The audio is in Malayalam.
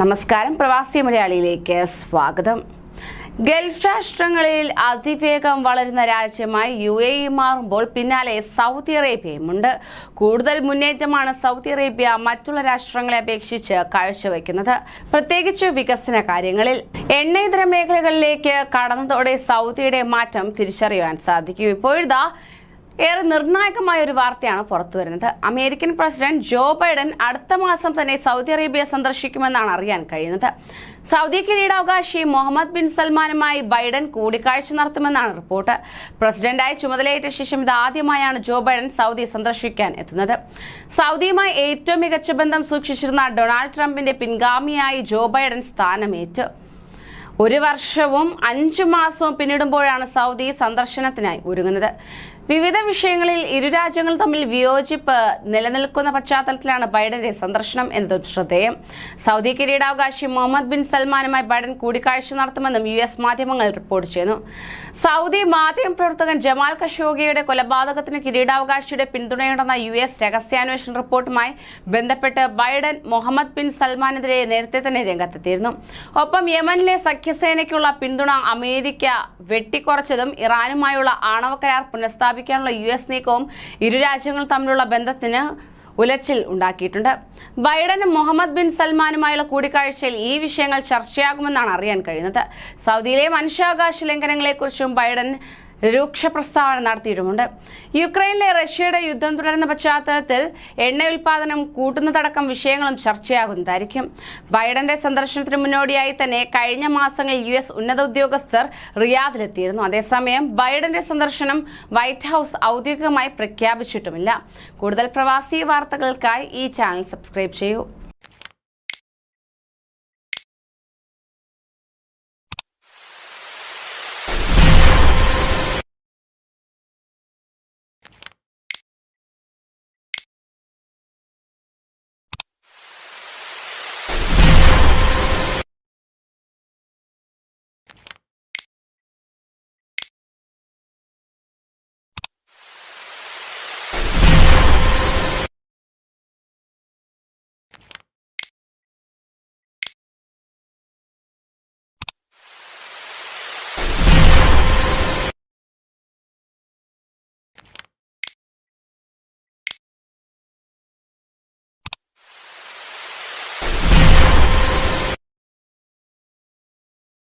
നമസ്കാരം, പ്രവാസി മലയാളിയിലേക്ക് സ്വാഗതം. ഗൾഫ് രാഷ്ട്രങ്ങളിൽ അതിവേഗം വളരുന്ന രാജ്യമായി UAE മാറുമ്പോൾ പിന്നാലെ സൗദി അറേബ്യയുമുണ്ട്. കൂടുതൽ മുന്നേറ്റമാണ് സൗദി അറേബ്യ മറ്റുള്ള രാഷ്ട്രങ്ങളെ അപേക്ഷിച്ച് കാഴ്ചവെക്കുന്നത്, പ്രത്യേകിച്ച് വികസന കാര്യങ്ങളിൽ. എണ്ണയിതര മേഖലകളിലേക്ക് കടന്നതോടെ സൗദിയുടെ മാറ്റം തിരിച്ചറിയാൻ സാധിക്കും. ഇപ്പോഴിതാ ഏറെ നിർണായകമായ ഒരു വാർത്തയാണ് പുറത്തുവരുന്നത്. അമേരിക്കൻ പ്രസിഡന്റ് ജോ ബൈഡൻ അടുത്ത മാസം തന്നെ സൗദി അറേബ്യ സന്ദർശിക്കുമെന്നാണ് അറിയാൻ കഴിയുന്നത്. സൗദി കിരീടാവകാശി മുഹമ്മദ് ബിൻ സൽമാനുമായി ബൈഡൻ കൂടിക്കാഴ്ച നടത്തുമെന്നാണ് റിപ്പോർട്ട്. പ്രസിഡന്റായി ചുമതലയേറ്റ ശേഷം ഇതാദ്യമായാണ് ജോ ബൈഡൻ സൗദി സന്ദർശിക്കാൻ എത്തുന്നത്. സൗദിയുമായി ഏറ്റവും മികച്ച ബന്ധം സൂക്ഷിച്ചിരുന്ന ഡൊണാൾഡ് ട്രംപിന്റെ പിൻഗാമിയായി ജോ ബൈഡൻ സ്ഥാനമേറ്റു. 1 വർഷവും 5 മാസവും പിന്നിടുമ്പോഴാണ് സൗദി സന്ദർശനത്തിനായി ഒരുങ്ങുന്നത്. വിവിധ വിഷയങ്ങളിൽ ഇരു രാജ്യങ്ങൾ തമ്മിൽ വിയോജിപ്പ് നിലനിൽക്കുന്ന പശ്ചാത്തലത്തിലാണ് ബൈഡന്റെ സന്ദർശനം എന്നതും ശ്രദ്ധേയം. സൗദി കിരീടാവകാശി മുഹമ്മദ് ബിൻ സൽമാനുമായി ബൈഡൻ കൂടിക്കാഴ്ച നടത്തുമെന്നും US മാധ്യമങ്ങൾ റിപ്പോർട്ട് ചെയ്യുന്നു. സൗദി മാധ്യമപ്രവർത്തകൻ ജമാൽ ഖഷോഗിയുടെ കൊലപാതകത്തിന് കിരീടാവകാശിയുടെ പിന്തുണയുണ്ടെന്ന US രഹസ്യാന്വേഷണ റിപ്പോർട്ടുമായി ബന്ധപ്പെട്ട് ബൈഡൻ മുഹമ്മദ് ബിൻ സൽമാനെതിരെ നേരത്തെ തന്നെ രംഗത്തെത്തിയിരുന്നു. ഒപ്പം യമനിലെ സഖ്യസേനയ്ക്കുള്ള പിന്തുണ അമേരിക്ക വെട്ടിക്കുറച്ചതും ഇറാനുമായുള്ള ആണവ കരാർ പുനഃസ്ഥാപിക്കാനുള്ള US നീക്കവും ഇരു രാജ്യങ്ങൾ തമ്മിലുള്ള ബന്ധത്തിന് ഉലച്ചിൽ ഉണ്ടാക്കിയിട്ടുണ്ട്. ബൈഡനും മുഹമ്മദ് ബിൻ സൽമാനുമായുള്ള കൂടിക്കാഴ്ചയിൽ ഈ വിഷയങ്ങൾ ചർച്ചയാകുമെന്നാണ് അറിയാൻ കഴിയുന്നത്. സൗദിയിലെ മനുഷ്യാവകാശ ലംഘനങ്ങളെക്കുറിച്ചും ബൈഡൻ രൂക്ഷ പ്രസ്താവന നടത്തിയിട്ടുമുണ്ട്. യുക്രൈനിലെ റഷ്യയുടെ യുദ്ധം തുടരുന്ന പശ്ചാത്തലത്തിൽ എണ്ണ ഉൽപാദനം കൂട്ടുന്നതടക്കം വിഷയങ്ങളും ചർച്ചയാകുന്നതായിരിക്കും. ബൈഡന്റെ സന്ദർശനത്തിന് മുന്നോടിയായി തന്നെ കഴിഞ്ഞ മാസങ്ങളിൽ US ഉന്നത ഉദ്യോഗസ്ഥർ റിയാദിലെത്തിയിരുന്നു. അതേസമയം ബൈഡന്റെ സന്ദർശനം വൈറ്റ് ഹൌസ് ഔദ്യോഗികമായി പ്രഖ്യാപിച്ചിട്ടുമില്ല. കൂടുതൽ പ്രവാസി വാർത്തകൾക്കായി ഈ ചാനൽ സബ്സ്ക്രൈബ് ചെയ്യൂ.